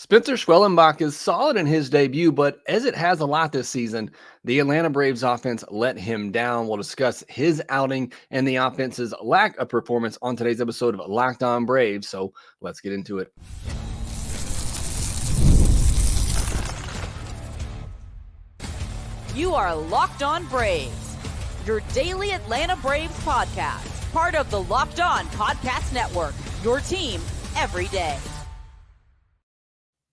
Spencer Schwellenbach is solid in his debut, but as it has a lot this season, the Atlanta Braves offense let him down. We'll discuss his outing and the offense's lack of performance on today's episode of Locked On Braves. So let's get into it. You are Locked On Braves, your daily Atlanta Braves podcast, part of the Locked On Podcast Network, your team every day.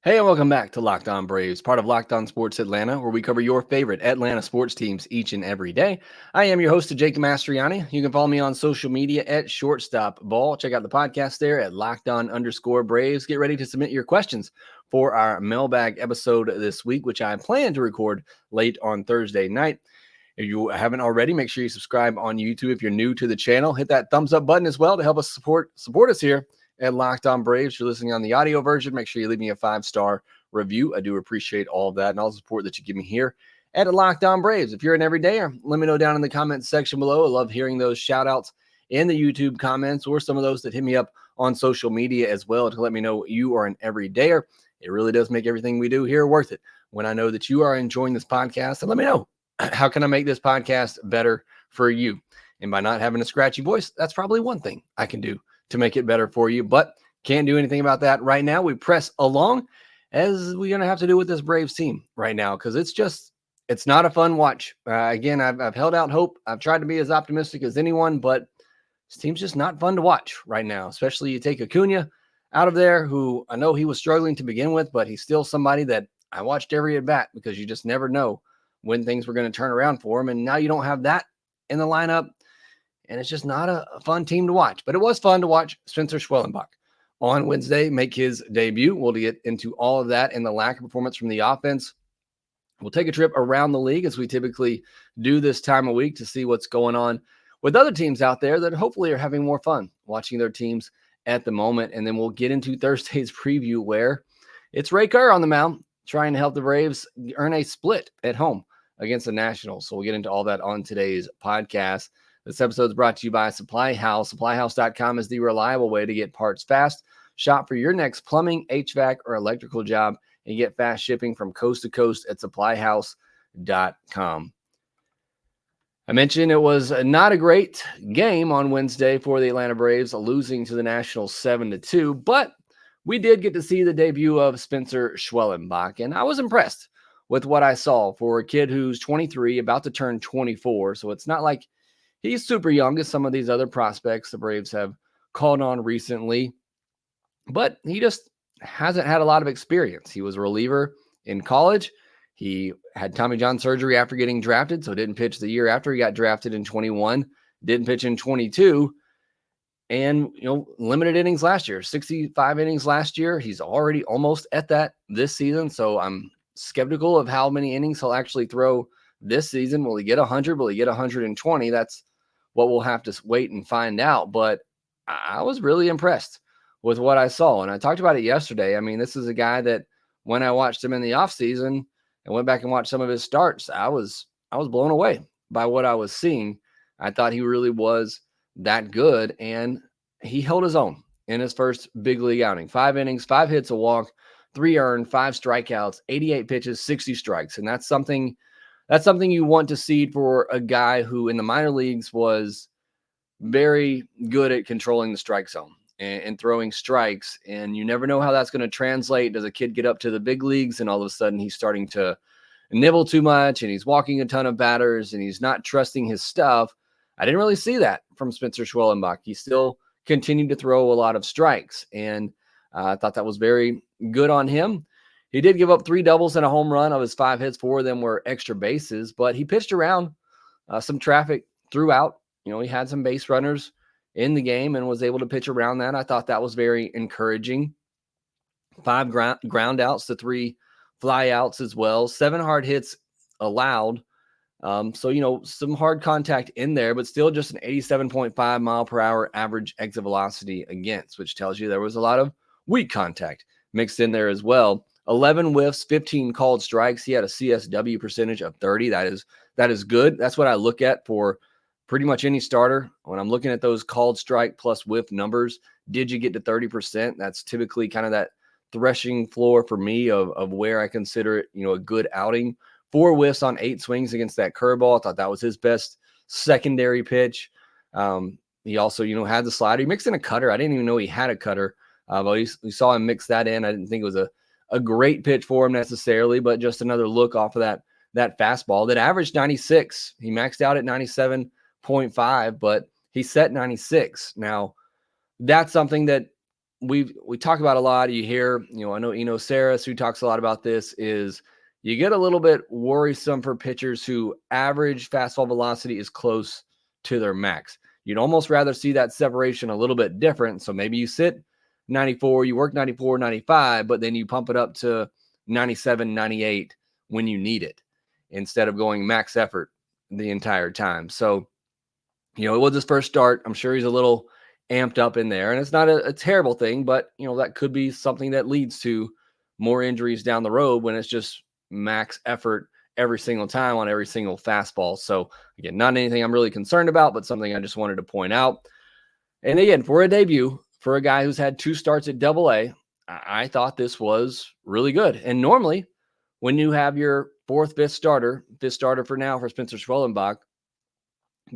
Hey, and welcome back to Locked On Braves, part of Locked On Sports Atlanta, where we cover your favorite Atlanta sports teams each and every day. I am your host, Jake Mastriani. You can follow me on social media at Shortstop Ball. Check out the podcast there at LockedOn_Braves. Get ready to submit your questions for our mailbag episode this week, which I plan to record late on Thursday night. If you haven't already, make sure you subscribe on YouTube. If you're new to the channel, hit that thumbs up button as well to help us support us here at Locked On Braves. If you're listening on the audio version, make sure you leave me a 5-star review. I do appreciate all of that and all the support that you give me here at Locked On Braves. If you're an everydayer, let me know down in the comments section below. I love hearing those shout outs in the YouTube comments or some of those that hit me up on social media as well to let me know you are an everydayer. It really does make everything we do here worth it when I know that you are enjoying this podcast. And let me know, how can I make this podcast better for you? And by not having a scratchy voice, that's probably one thing I can do to make it better for you, but can't do anything about that right now. We press along as we're going to have to do with this Braves team right now, because it's not a fun watch. Again, I've held out hope. I've tried to be as optimistic as anyone, but this team's just not fun to watch right now, especially you take Acuna out of there, who I know he was struggling to begin with, but he's still somebody that I watched every at bat because you just never know when things were going to turn around for him. And now you don't have that in the lineup. And it's just not a fun team to watch. But it was fun to watch Spencer Schwellenbach on Wednesday make his debut. We'll get into all of that and the lack of performance from the offense. We'll take a trip around the league as we typically do this time of week to see what's going on with other teams out there that hopefully are having more fun watching their teams at the moment. And then we'll get into Thursday's preview, where it's Ray Kerr on the mound trying to help the Braves earn a split at home against the Nationals. So we'll get into all that on today's podcast. This episode is brought to you by SupplyHouse. SupplyHouse.com is the reliable way to get parts fast. Shop for your next plumbing, HVAC, or electrical job and get fast shipping from coast to coast at SupplyHouse.com. I mentioned it was not a great game on Wednesday for the Atlanta Braves, losing to the Nationals 7-2, but we did get to see the debut of Spencer Schwellenbach, and I was impressed with what I saw for a kid who's 23, about to turn 24, so it's not like he's super young as some of these other prospects the Braves have called on recently, but he just hasn't had a lot of experience. He was a reliever in college. He had Tommy John surgery after getting drafted, so didn't pitch the year after he got drafted in 21, didn't pitch in 22, and limited innings last year, 65 innings last year. He's already almost at that this season, so I'm skeptical of how many innings he'll actually throw this season. Will he get 100? Will he get 120? That's what we'll have to wait and find out. But I was really impressed with what I saw. And I talked about it yesterday. I mean, this is a guy that when I watched him in the offseason and went back and watched some of his starts, I was blown away by what I was seeing. I thought he really was that good. And he held his own in his first big league outing. 5 innings, 5 hits, a walk, 3 earned, 5 strikeouts, 88 pitches, 60 strikes. And that's something you want to see for a guy who in the minor leagues was very good at controlling the strike zone and throwing strikes. And you never know how that's going to translate. Does a kid get up to the big leagues and all of a sudden he's starting to nibble too much and he's walking a ton of batters and he's not trusting his stuff? I didn't really see that from Spencer Schwellenbach. He still continued to throw a lot of strikes, and I thought that was very good on him. He did give up 3 doubles and a home run. Of his 5 hits, 4 of them were extra bases, but he pitched around some traffic throughout. He had some base runners in the game and was able to pitch around that. I thought that was very encouraging. 5 ground outs to 3 fly outs as well. 7 hard hits allowed. So, some hard contact in there, but still just an 87.5 mile per hour average exit velocity against, which tells you there was a lot of weak contact mixed in there as well. 11 whiffs, 15 called strikes. He had a CSW percentage of 30. That is good. That's what I look at for pretty much any starter. When I'm looking at those called strike plus whiff numbers, did you get to 30%? That's typically kind of threshing floor for me of where I consider it, a good outing. 4 whiffs on 8 swings against that curveball. I thought that was his best secondary pitch. He also, had the slider. He mixed in a cutter. I didn't even know he had a cutter, but we saw him mix that in. I didn't think it was a great pitch for him necessarily, but just another look off of that fastball that averaged 96. He maxed out at 97.5, but he set 96. Now, that's something that we talk about a lot. You hear, I know Eno Saris, who talks a lot about this, is you get a little bit worrisome for pitchers who average fastball velocity is close to their max. You'd almost rather see that separation a little bit different. So maybe you sit 94, you work 94, 95, but then you pump it up to 97, 98 when you need it instead of going max effort the entire time. So, it was his first start. I'm sure he's a little amped up in there, and it's not a terrible thing, but that could be something that leads to more injuries down the road when it's just max effort every single time on every single fastball. So again, not anything I'm really concerned about, but something I just wanted to point out. And again, for a debut, for a guy who's had 2 starts at Double-A, I thought this was really good. And normally when you have your fifth starter for now for Spencer Schwellenbach,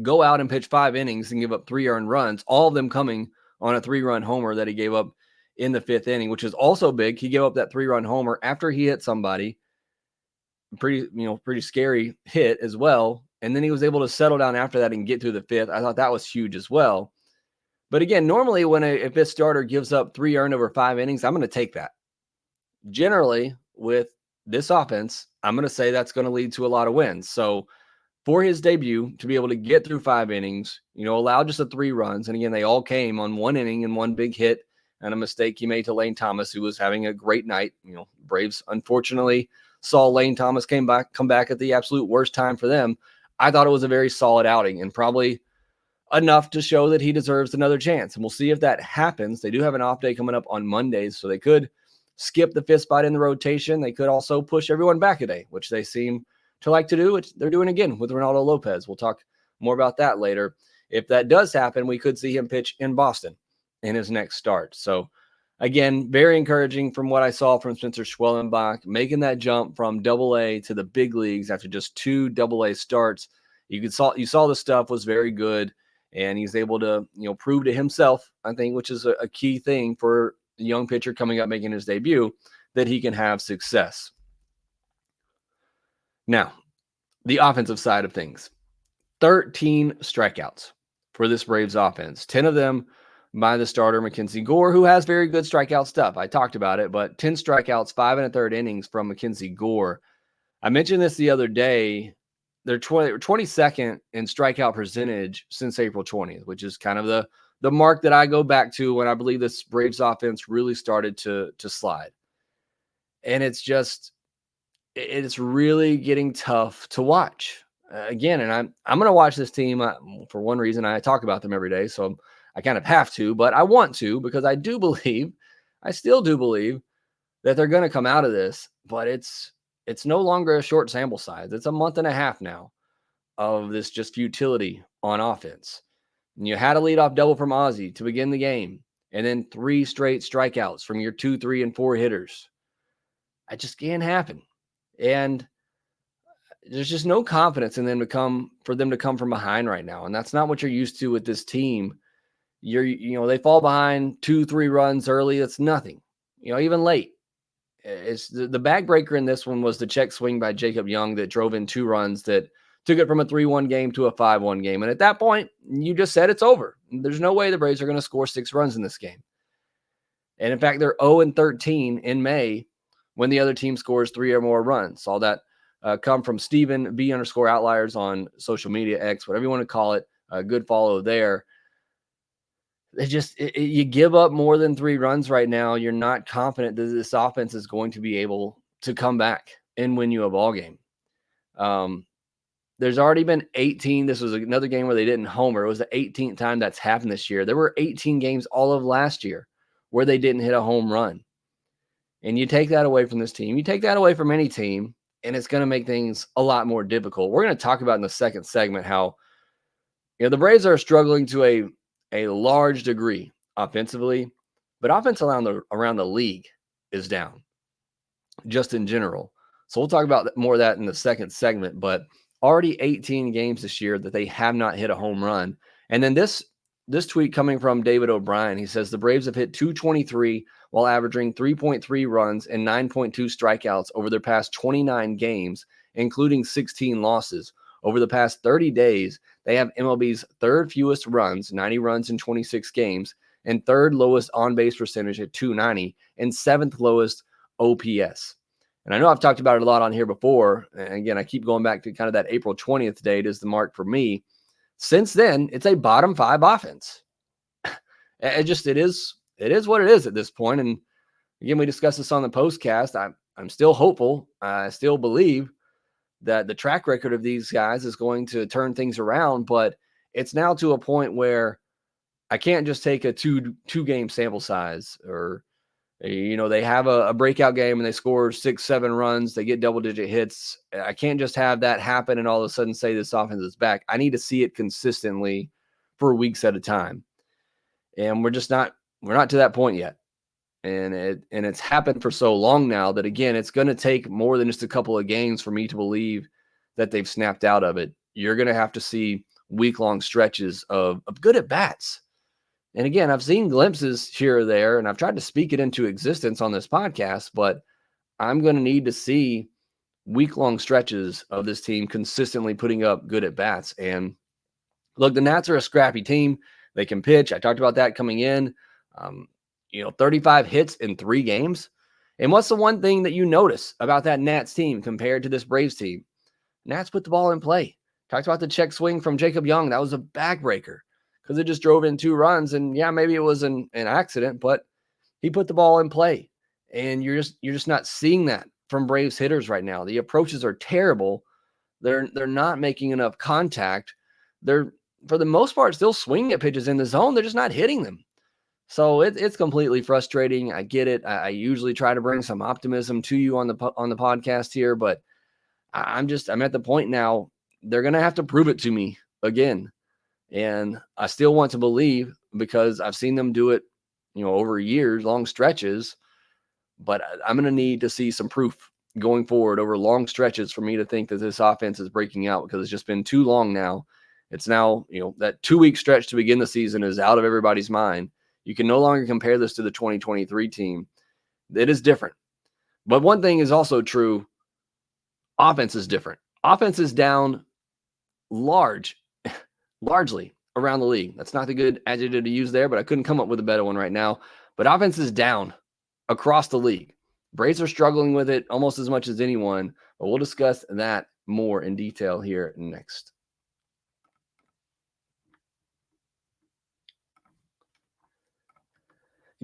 go out and pitch 5 innings and give up 3 earned runs, all of them coming on a 3-run homer that he gave up in the 5th inning, which is also big. He gave up that 3-run homer after he hit somebody. Pretty scary hit as well. And then he was able to settle down after that and get through the 5th. I thought that was huge as well. But again, normally when a 5th starter gives up 3 earned over 5 innings, I'm going to take that. Generally, with this offense, I'm going to say that's going to lead to a lot of wins. So for his debut, to be able to get through 5 innings, allow just the 3 runs. And again, they all came on 1 inning and 1 big hit and a mistake he made to Lane Thomas, who was having a great night. Braves, unfortunately, saw Lane Thomas come back at the absolute worst time for them. I thought it was a very solid outing and probably enough to show that he deserves another chance. And we'll see if that happens. They do have an off day coming up on Mondays, so they could skip the 5th spot in the rotation. They could also push everyone back a day, which they seem to like to do, which they're doing again with Reynaldo López. We'll talk more about that later. If that does happen, we could see him pitch in Boston in his next start. So again, very encouraging from what I saw from Spencer Schwellenbach, making that jump from Double-A to the big leagues after just 2 Double-A starts. You saw the stuff was very good, and he's able to prove to himself, I think, which is a key thing for a young pitcher coming up making his debut, that he can have success. Now, the offensive side of things, 13 strikeouts for this Braves offense, 10 of them by the starter, Mackenzie Gore, who has very good strikeout stuff. I talked about it, but 10 strikeouts, 5 1/3 innings from Mackenzie Gore. I mentioned this the other day. They're 22nd in strikeout percentage since April 20th, which is kind of the mark that I go back to when I believe this Braves offense really started to slide. And it's really getting tough to watch again. And I'm going to watch this team for one reason. I talk about them every day, so I kind of have to, but I want to, because I still do believe that they're going to come out of this, but it's no longer a short sample size. It's a month and a half now of this just futility on offense. And you had a leadoff double from Ozzie to begin the game, and then 3 straight strikeouts from your 2, 3, and 4 hitters. It just can't happen. And there's just no confidence in them to come from behind right now. And that's not what you're used to with this team. They fall behind 2, 3 runs early. That's nothing, even late. It's the backbreaker in this one was the check swing by Jacob Young that drove in 2 runs that took it from a 3-1 game to a 5-1 game. And at that point, you just said it's over. There's no way the Braves are going to score 6 runs in this game. And in fact, they're 0-13 in May when the other team scores 3 or more runs. Saw that come from Steven B_outliers on social media, X, whatever you want to call it. A good follow there. You give up more than 3 runs right now. You're not confident that this offense is going to be able to come back and win you a ball game. There's already been 18. This was another game where they didn't homer. It was the 18th time that's happened this year. There were 18 games all of last year where they didn't hit a home run. And you take that away from this team. You take that away from any team, and it's going to make things a lot more difficult. We're going to talk about in the second segment how the Braves are struggling to a large degree offensively, but offense around the league is down, just in general. So we'll talk about more of that in the second segment, but already 18 games this year that they have not hit a home run. And then this tweet coming from David O'Brien, he says the Braves have hit 223 while averaging 3.3 runs and 9.2 strikeouts over their past 29 games, including 16 losses. Over the past 30 days, they have MLB's third fewest runs, 90 runs in 26 games, and third lowest on-base percentage at 290, and seventh lowest OPS. And I know I've talked about it a lot on here before. And again, I keep going back to kind of that April 20th date is the mark for me. Since then, it's a bottom 5 offense. It is what it is at this point. And again, we discussed this on the postcast. I'm still hopeful. I still believe that the track record of these guys is going to turn things around, but it's now to a point where I can't just take a two game sample size, or they have a breakout game and they score 6-7 runs, they get double-digit hits. I can't just have that happen and all of a sudden say this offense is back. I need to see it consistently for weeks at a time. And we're not to that point yet. And it's happened for so long now that, again, it's going to take more than just a couple of games for me to believe that they've snapped out of it. You're going to have to see week-long stretches of good at-bats. And again, I've seen glimpses here or there, and I've tried to speak it into existence on this podcast, but I'm going to need to see week-long stretches of this team consistently putting up good at-bats. And look, the Nats are a scrappy team. They can pitch. I talked about that coming in. 35 hits in 3 games. And what's the one thing that you notice about that Nats team compared to this Braves team? Nats put the ball in play. Talked about the check swing from Jacob Young. That was a backbreaker, because it just drove in 2 runs. And yeah, maybe it was an accident, but he put the ball in play. And you're just not seeing that from Braves hitters right now. The approaches are terrible. They're not making enough contact. They're, for the most part, still swinging at pitches in the zone. They're just not hitting them. So it's completely frustrating. I get it. I usually try to bring some optimism to you on the podcast here, but I'm at the point now, they're going to have to prove it to me again. And I still want to believe, because I've seen them do it, over years, long stretches, but I'm going to need to see some proof going forward over long stretches for me to think that this offense is breaking out, because it's just been too long now. It's now, that 2-week stretch to begin the season is out of everybody's mind. You can no longer compare this to the 2023 team. It is different. But one thing is also true. Offense is different. Offense is down largely around the league. That's not the good adjective to use there, but I couldn't come up with a better one right now. But offense is down across the league. Braves are struggling with it almost as much as anyone, but we'll discuss that more in detail here next.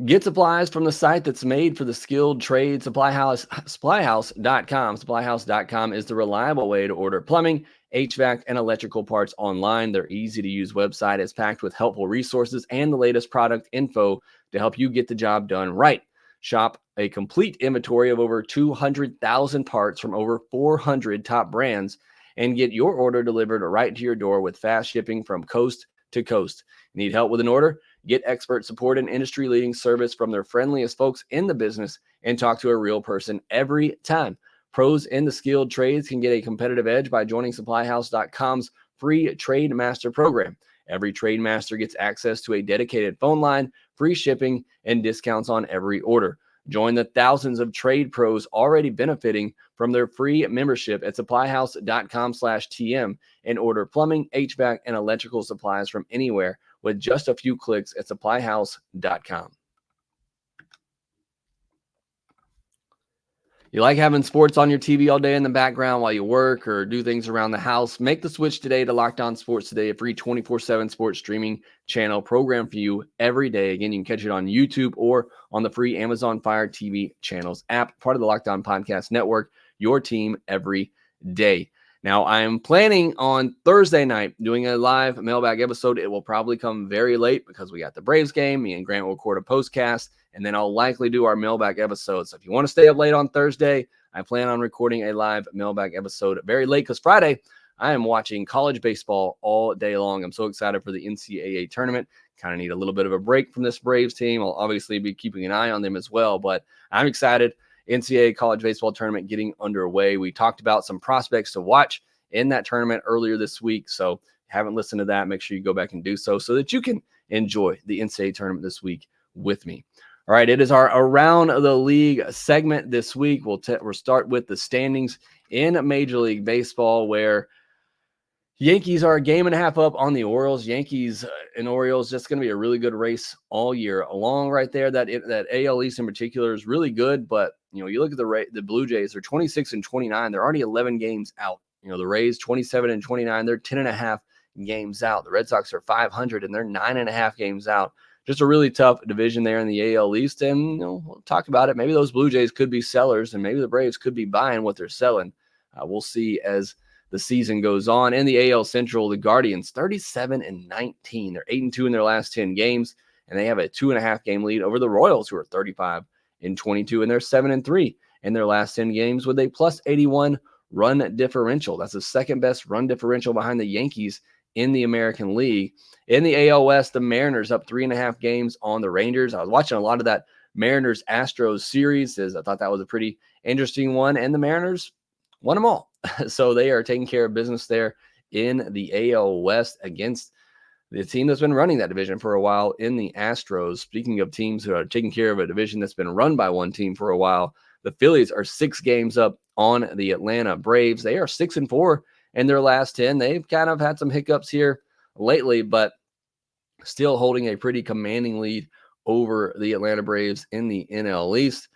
Get supplies from the site that's made for the skilled trade, SupplyHouse.com. SupplyHouse.com is the reliable way to order plumbing, HVAC, and electrical parts online. Their easy-to-use website is packed with helpful resources and the latest product info to help you get the job done right. Shop a complete inventory of over 200,000 parts from over 400 top brands and get your order delivered right to your door with fast shipping from coast to coast. Need help with an order? Get expert support and industry-leading service from their friendliest folks in the business, and talk to a real person every time. Pros in the skilled trades can get a competitive edge by joining SupplyHouse.com's free Trade Master program. Every Trade Master gets access to a dedicated phone line, free shipping, and discounts on every order. Join the thousands of trade pros already benefiting from their free membership at SupplyHouse.com/TM and order plumbing, HVAC, and electrical supplies from anywhere with just a few clicks at SupplyHouse.com. You like having sports on your TV all day in the background while you work or do things around the house? Make the switch today to Locked On Sports Today, a free 24/7 sports streaming channel program for you every day. Again, you can catch it on YouTube or on the free Amazon Fire TV channels app, part of the Locked On Podcast Network, your team every day. Now, I am planning on Thursday night doing a live mailbag episode. It will probably come very late because we got the Braves game. Me and Grant will record a postcast, and then I'll likely do our mailbag episode. So if you want to stay up late on Thursday, I plan on recording a live mailbag episode very late, because Friday I am watching college baseball all day long. I'm so excited for the NCAA tournament. kind of need a little bit of a break from this Braves team. I'll obviously be keeping an eye on them as well, but I'm excited. NCAA college baseball tournament getting underway. We talked about some prospects to watch in that tournament earlier this week. So if you haven't listened to that, make sure you go back and do so that you can enjoy the NCAA tournament this week with me. All right, it is our Around the League segment this week. We'll start with the standings in Major League Baseball, where Yankees are a game and a half up on the Orioles. Yankees and Orioles, just going to be a really good race all year long right there. That AL East in particular is really good, but you look at the Blue Jays, they're 26-29. They're already 11 games out. The Rays 27-29. They're 10.5 games out. The Red Sox are 500 and they're 9.5 games out. Just a really tough division there in the AL East, and we'll talk about it. Maybe those Blue Jays could be sellers, and maybe the Braves could be buying what they're selling. We'll see as the season goes on. In the AL Central, the Guardians 37-19. They're 8-2 in their last 10 games, and they have a 2.5 game lead over the Royals, who are 35-22, and they're 7-3 in their last 10 games with a +81 run differential. That's the second best run differential behind the Yankees in the American League. In the AL West, the Mariners up 3.5 games on the Rangers. I was watching a lot of that Mariners-Astros series, as I thought that was a pretty interesting one, and the Mariners won them all. So they are taking care of business there in the AL West against the team that's been running that division for a while in the Astros. Speaking of teams who are taking care of a division that's been run by one team for a while, the Phillies are 6 games up on the Atlanta Braves. They are 6-4 in their last 10. They've kind of had some hiccups here lately, but still holding a pretty commanding lead over the Atlanta Braves in the NL East.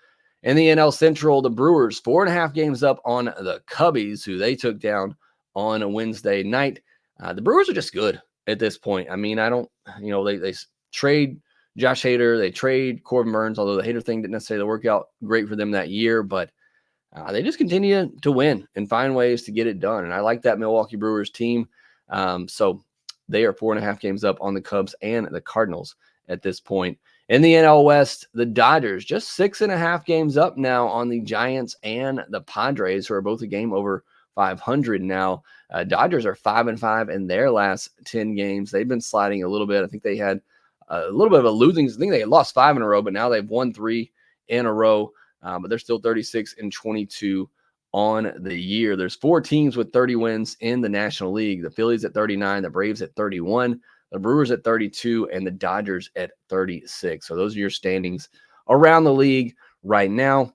In the NL Central, the Brewers 4.5 games up on the Cubbies, who they took down on a Wednesday night. The Brewers are just good at this point. I mean, they trade Josh Hader, they trade Corbin Burns, although the Hader thing didn't necessarily work out great for them that year, but they just continue to win and find ways to get it done. And I like that Milwaukee Brewers team. So they are 4.5 games up on the Cubs and the Cardinals at this point. In the NL West, the Dodgers just 6.5 games up now on the Giants and the Padres, who are both a game over 500 now. Dodgers are 5-5 in their last 10 games. They've been sliding a little bit. I think they had a little bit of a losing. I think they had lost 5 in a row, but now they've won 3 in a row. But they're still 36-22 on the year. There's 4 teams with 30 wins in the National League. The Phillies at 39, the Braves at 31, the Brewers at 32, and the Dodgers at 36. So those are your standings around the league right now.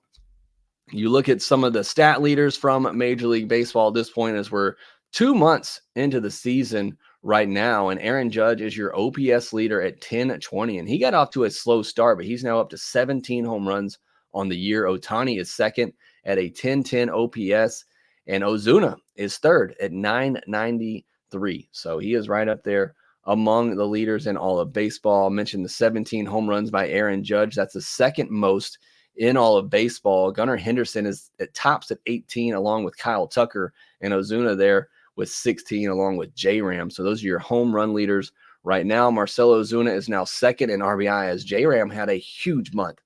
You look at some of the stat leaders from Major League Baseball at this point, as we're 2 months into the season right now, and Aaron Judge is your OPS leader at 1020, and he got off to a slow start, but he's now up to 17 home runs on the year. Ohtani is second at a 1010 OPS, and Ozuna is third at 993. So he is right up there among the leaders in all of baseball. I mentioned the 17 home runs by Aaron Judge. That's the second most in all of baseball. Gunnar Henderson is at tops at 18, along with Kyle Tucker, and Ozuna there with 16, along with J-Ram. So those are your home run leaders right now. Marcell Ozuna is now second in RBI, as J-Ram had a huge month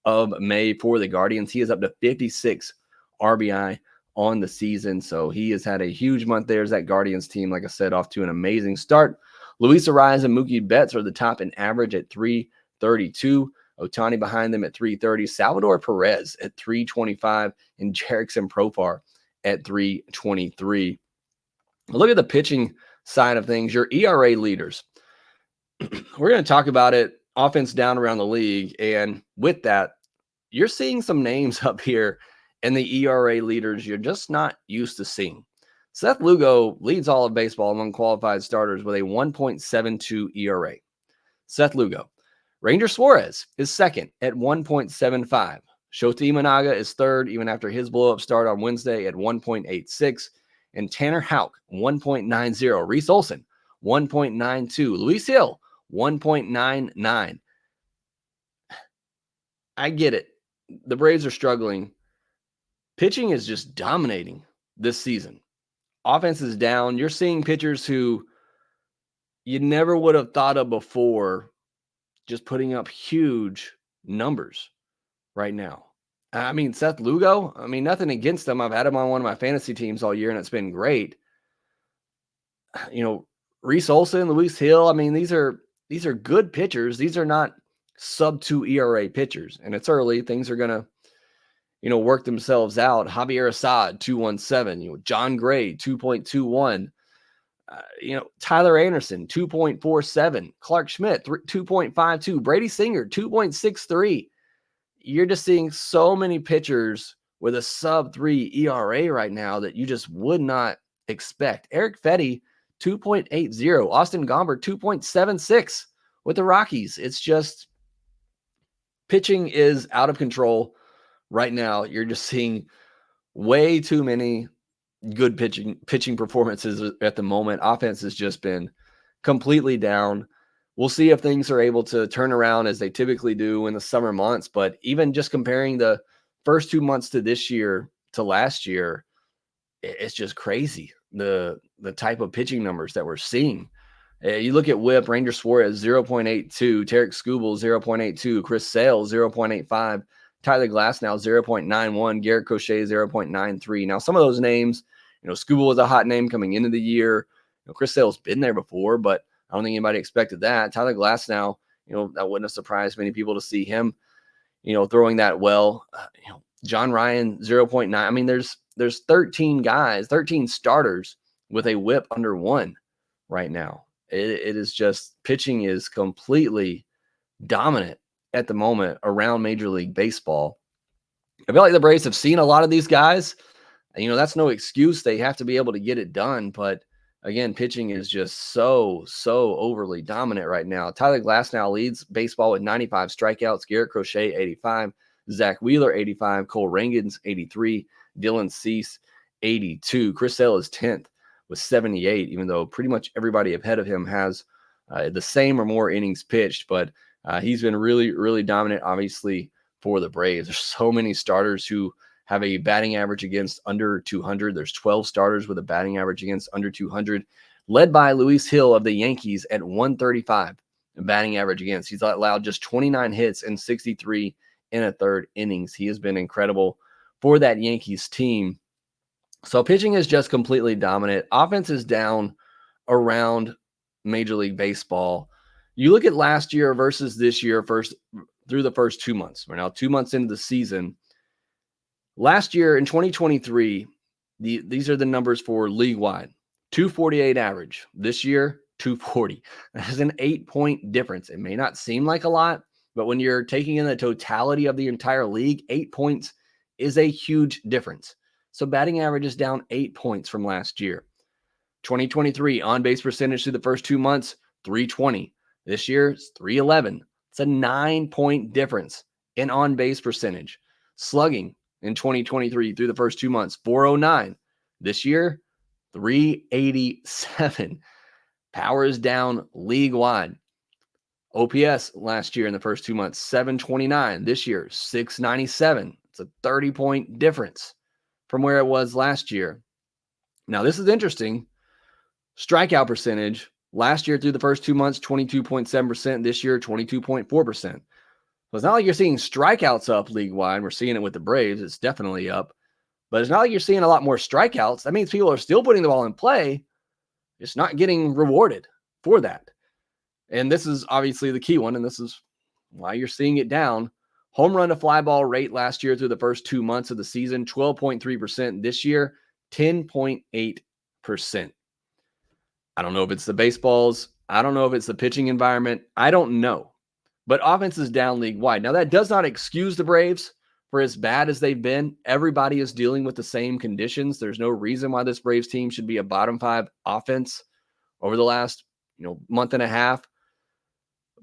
of May for the Guardians. He is up to 56 RBI on the season. So he has had a huge month there as that Guardians team, like I said, off to an amazing start. Luis Arraez and Mookie Betts are the top in average at 332. Ohtani behind them at 330. Salvador Perez at 325. And Jerickson Profar at 323. Look at the pitching side of things. Your ERA leaders. We're going to talk about it. Offense down around the league. And with that, you're seeing some names up here in the ERA leaders you're just not used to seeing. Seth Lugo leads all of baseball among qualified starters with a 1.72 ERA. Seth Lugo. Ranger Suarez is second at 1.75. Shota Imanaga is third, even after his blow-up start on Wednesday, at 1.86. And Tanner Houck, 1.90. Reese Olson, 1.92. Luis Hill, 1.99. I get it. The Braves are struggling. Pitching is just dominating this season. Offense is down. You're seeing pitchers who you never would have thought of before just putting up huge numbers right now. I mean, Seth Lugo, nothing against him. I've had him on one of my fantasy teams all year, and it's been great. Reese Olson, Luis Hill, these are these are good pitchers. These are not sub 2 ERA pitchers, and it's early. Things are going to, work themselves out. Javier Assad, 2.17, John Gray, 2.21, Tyler Anderson, 2.47, Clark Schmidt, 2.52, Brady Singer, 2.63. You're just seeing so many pitchers with a sub 3 ERA right now that you just would not expect. Eric Fetty, 2.80, Austin Gomber, 2.76 with the Rockies. It's just pitching is out of control right now. You're just seeing way too many good pitching performances at the moment. Offense has just been completely down. We'll see if things are able to turn around as they typically do in the summer months. But even just comparing the first 2 months to this year to last year, it's just crazy. The type of pitching numbers that we're seeing. You look at WHIP, Ranger Suarez 0.82, Tarek Skubal 0.82, Chris Sale 0.85, Tyler Glasnow 0.91, Garrett Crochet 0.93. Now, some of those names, Skubal was a hot name coming into the year. Chris Sale's been there before, but I don't think anybody expected that. Tyler Glasnow, that wouldn't have surprised many people to see him, throwing that well. John Ryan 0.9. I mean, there's 13 guys, 13 starters with a WHIP under 1 right now. It is just, pitching is completely dominant at the moment around Major League Baseball. I feel like the Braves have seen a lot of these guys. That's no excuse. They have to be able to get it done. But again, pitching is just so overly dominant right now. Tyler Glasnow leads baseball with 95 strikeouts. Garrett Crochet, 85. Zach Wheeler, 85. Cole Rangens, 83. Dylan Cease, 82. Chris Sale is 10th with 78, even though pretty much everybody ahead of him has the same or more innings pitched. But he's been really, really dominant, obviously, for the Braves. There's so many starters who have a batting average against under 200. There's 12 starters with a batting average against under 200, led by Luis Hill of the Yankees at 135 batting average against. He's allowed just 29 hits and 63 in a third innings. He has been incredible for that Yankees team. So pitching is just completely dominant. Offense is down around Major League Baseball. You look at last year versus this year through the first 2 months. We're now 2 months into the season. Last year in 2023, these are the numbers for league-wide. 248 average. This year, 240. That is an 8-point difference. It may not seem like a lot, but when you're taking in the totality of the entire league, 8 points is a huge difference. So batting average is down 8 points from last year. 2023 on-base percentage through the first 2 months, 320. This year, it's 311. It's a 9-point difference in on-base percentage. Slugging in 2023 through the first 2 months, 409. This year, 387. Power is down league-wide. OPS last year in the first 2 months, 729. This year, 697. It's a 30-point difference from where it was last year. Now, this is interesting. Strikeout percentage last year through the first 2 months, 22.7%. This year, 22.4%. So it's not like you're seeing strikeouts up league-wide. We're seeing it with the Braves. It's definitely up. But it's not like you're seeing a lot more strikeouts. That means people are still putting the ball in play, just not getting rewarded for that. And this is obviously the key one, and this is why you're seeing it down. Home run to fly ball rate last year through the first 2 months of the season, 12.3%. This year, 10.8%. I don't know if it's the baseballs. I don't know if it's the pitching environment. I don't know. But offense is down league-wide. Now, that does not excuse the Braves for as bad as they've been. Everybody is dealing with the same conditions. There's no reason why this Braves team should be a bottom 5 offense over the last month and a half.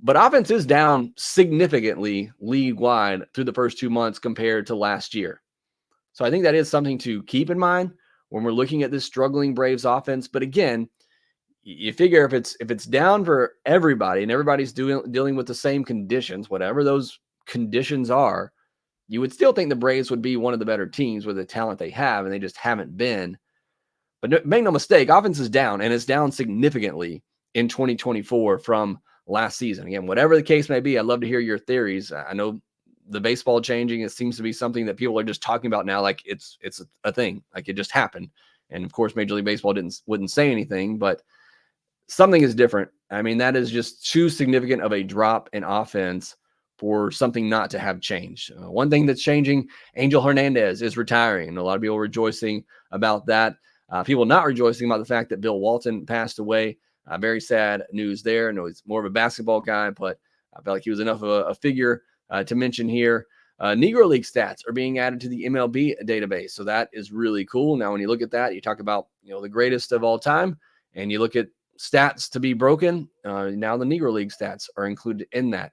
But offense is down significantly league-wide through the first 2 months compared to last year. So I think that is something to keep in mind when we're looking at this struggling Braves offense. But again, you figure if it's down for everybody and everybody's dealing with the same conditions, whatever those conditions are, you would still think the Braves would be one of the better teams with the talent they have, and they just haven't been. But make no mistake, offense is down, and it's down significantly in 2024 from last season. Again, whatever the case may be, I'd love to hear your theories. I know the baseball changing, it seems to be something that people are just talking about now like it's a thing, like it just happened. And of course, Major League Baseball wouldn't say anything, but something is different. I mean, that is just too significant of a drop in offense for something not to have changed. One thing that's changing, Angel Hernandez is retiring. A lot of people rejoicing about that. People not rejoicing about the fact that Bill Walton passed away. Very sad news there. I know he's more of a basketball guy, but I felt like he was enough of a figure to mention here. Negro League stats are being added to the MLB database. So that is really cool. Now, when you look at that, you talk about, the greatest of all time, and you look at stats to be broken. Now the Negro League stats are included in that.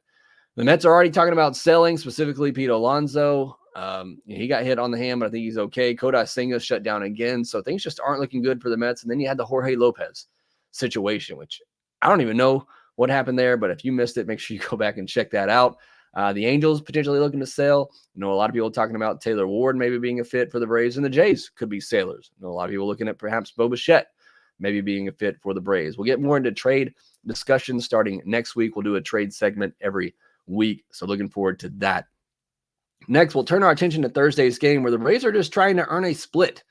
The Mets are already talking about selling, specifically Pete Alonso. He got hit on the hand, but I think he's okay. Kodai Senga shut down again. So things just aren't looking good for the Mets. And then you had the Jorge Lopez situation, which I don't even know what happened there. But if you missed it, make sure you go back and check that out. The Angels potentially looking to sell. A lot of people talking about Taylor Ward maybe being a fit for the Braves, and the Jays could be sailors. A lot of people looking at perhaps Bo Bichette maybe being a fit for the Braves. We'll get more into trade discussions starting next week. We'll do a trade segment every week, so looking forward to that. Next, we'll turn our attention to Thursday's game, where the Braves are just trying to earn a split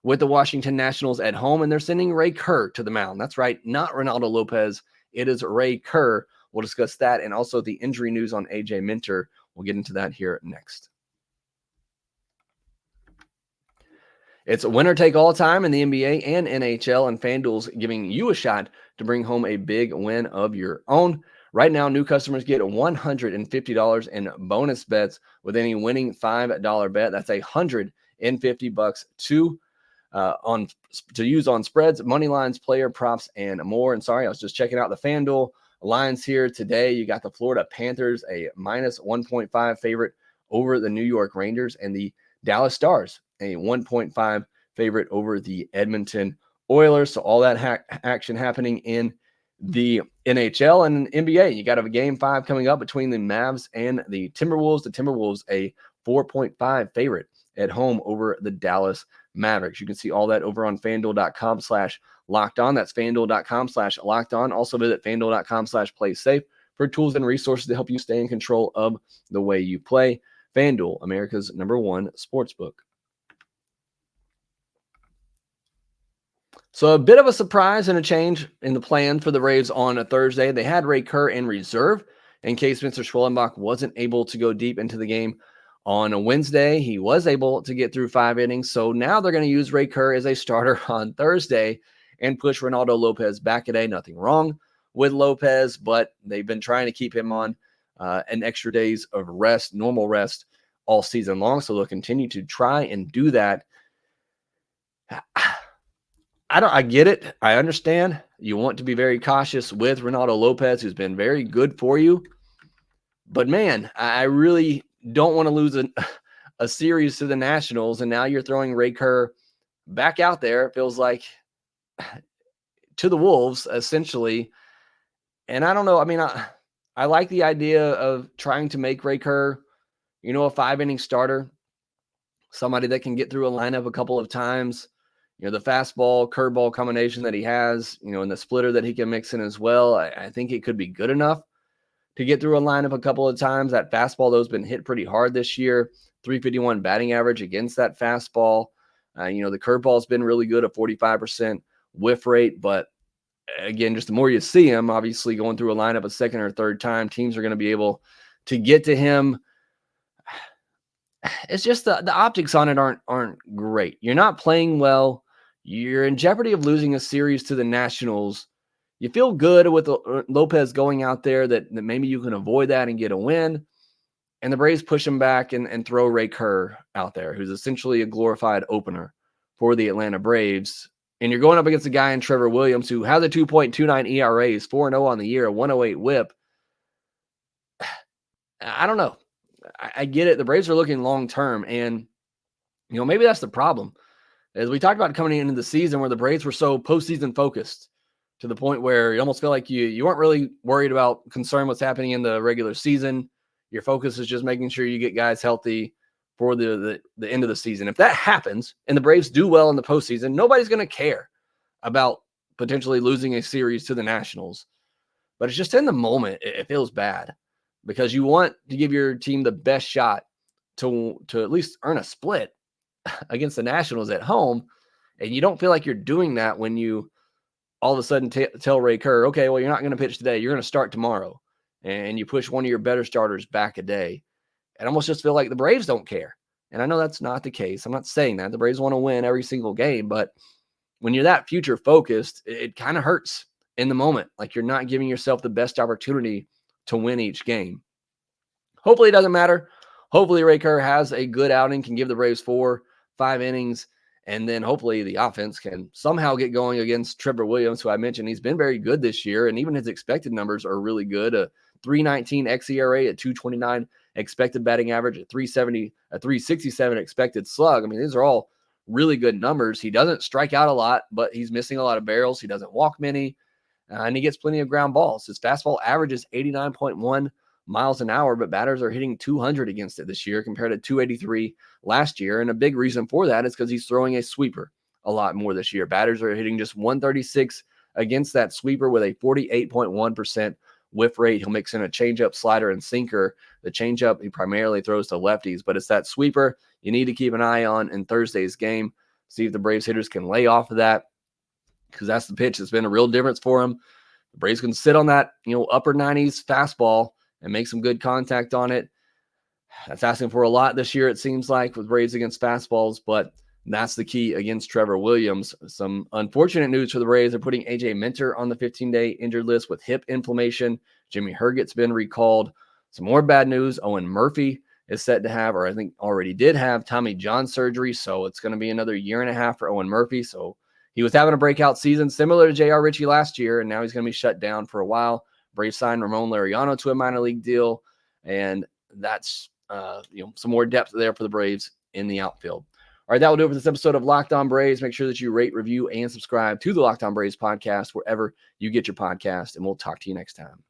with the Washington Nationals at home, and they're sending Ray Kerr to the mound. That's right, not Reynaldo López. It is Ray Kerr. We'll discuss that and also the injury news on AJ Minter. We'll get into that here next. It's a winner take all time in the NBA and NHL, and FanDuel's giving you a shot to bring home a big win of your own. Right now, new customers get $150 in bonus bets with any winning $5 bet. That's $150 to use on spreads, money lines, player props, and more. And sorry, I was just checking out the FanDuel lines here today. You got the Florida Panthers, a minus 1.5 favorite over the New York Rangers, and the Dallas Stars, a 1.5 favorite over the Edmonton Oilers. So all that action happening in the NHL and NBA. You got a game 5 coming up between the Mavs and the Timberwolves. The Timberwolves, a 4.5 favorite at home over the Dallas Mavericks. You can see all that over on FanDuel.com/lockedon. That's FanDuel.com/lockedon. Also visit FanDuel.com/playsafe for tools and resources to help you stay in control of the way you play. FanDuel, America's #1 sportsbook. So a bit of a surprise and a change in the plan for the Braves on a Thursday. They had Ray Kerr in reserve in case Mr. Schwellenbach wasn't able to go deep into the game on a Wednesday. He was able to get through 5 innings. So now they're going to use Ray Kerr as a starter on Thursday and push Reynaldo López back today. Nothing wrong with Lopez, but they've been trying to keep him on an extra days of rest, normal rest all season long. So they'll continue to try and do that. I get it. I understand. You want to be very cautious with Reynaldo López, who's been very good for you. But man, I really don't want to lose a series to the Nationals. And now you're throwing Ray Kerr back out there. It feels like to the Wolves, essentially. And I don't know. I mean, I like the idea of trying to make Ray Kerr, a 5-inning starter, somebody that can get through a lineup a couple of times. The fastball, curveball combination that he has, and the splitter that he can mix in as well. I think it could be good enough to get through a lineup a couple of times. That fastball, though, has been hit pretty hard this year. 351 batting average against that fastball. The curveball's been really good, a 45% whiff rate. But again, just the more you see him, obviously going through a lineup a second or third time, teams are going to be able to get to him. It's just the optics on it aren't great. You're not playing well. You're in jeopardy of losing a series to the Nationals. You feel good with Lopez going out there that maybe you can avoid that and get a win. And the Braves push him back and throw Ray Kerr out there, who's essentially a glorified opener for the Atlanta Braves. And you're going up against a guy in Trevor Williams who has a 2.29 ERA, is 4-0 on the year, a 108 whip. I don't know. I get it. The Braves are looking long-term, and, maybe that's the problem. As we talked about coming into the season where the Braves were so postseason focused to the point where you almost feel like you weren't really worried about concern what's happening in the regular season. Your focus is just making sure you get guys healthy for the end of the season. If that happens and the Braves do well in the postseason, nobody's going to care about potentially losing a series to the Nationals. But it's just in the moment, it feels bad because you want to give your team the best shot to at least earn a split against the Nationals at home. And you don't feel like you're doing that when you all of a sudden tell Ray Kerr, okay, well, you're not going to pitch today. You're going to start tomorrow. And you push one of your better starters back a day. And almost just feel like the Braves don't care. And I know that's not the case. I'm not saying that. The Braves want to win every single game. But when you're that future focused, it kind of hurts in the moment. Like you're not giving yourself the best opportunity to win each game. Hopefully it doesn't matter. Hopefully Ray Kerr has a good outing, can give the Braves 4-5 innings, and then hopefully the offense can somehow get going against Trevor Williams, who I mentioned he's been very good this year, and even his expected numbers are really good. A 3.19 xERA at 2.29 expected batting average, at 3.70, a 3.67 expected slug. I mean, these are all really good numbers. He doesn't strike out a lot, but he's missing a lot of barrels. He doesn't walk many, and he gets plenty of ground balls. His fastball average is 89.1 miles an hour, but batters are hitting 200 against it this year compared to 283 last year. And a big reason for that is because he's throwing a sweeper a lot more this year. Batters are hitting just 136 against that sweeper with a 48.1% whiff rate. He'll mix in a changeup, slider, and sinker. The changeup he primarily throws to lefties, but it's that sweeper you need to keep an eye on in Thursday's game. See if the Braves hitters can lay off of that, because that's the pitch that's been a real difference for him. The Braves can sit on that, upper 90s fastball and make some good contact on it. That's asking for a lot this year, it seems like, with Braves against fastballs, but that's the key against Trevor Williams. Some unfortunate news for the Braves. They're putting A.J. Minter on the 15-day injured list with hip inflammation. Jimmy Herget's been recalled. Some more bad news. Owen Murphy is set to have, or I think already did have, Tommy John surgery, so it's going to be another year and a half for Owen Murphy. So he was having a breakout season similar to J.R. Ritchie last year, and now he's going to be shut down for a while. Braves signed Ramon Laureano to a minor league deal, and that's some more depth there for the Braves in the outfield. All right, that will do it for this episode of Locked On Braves. Make sure that you rate, review, and subscribe to the Locked On Braves podcast wherever you get your podcast, and we'll talk to you next time.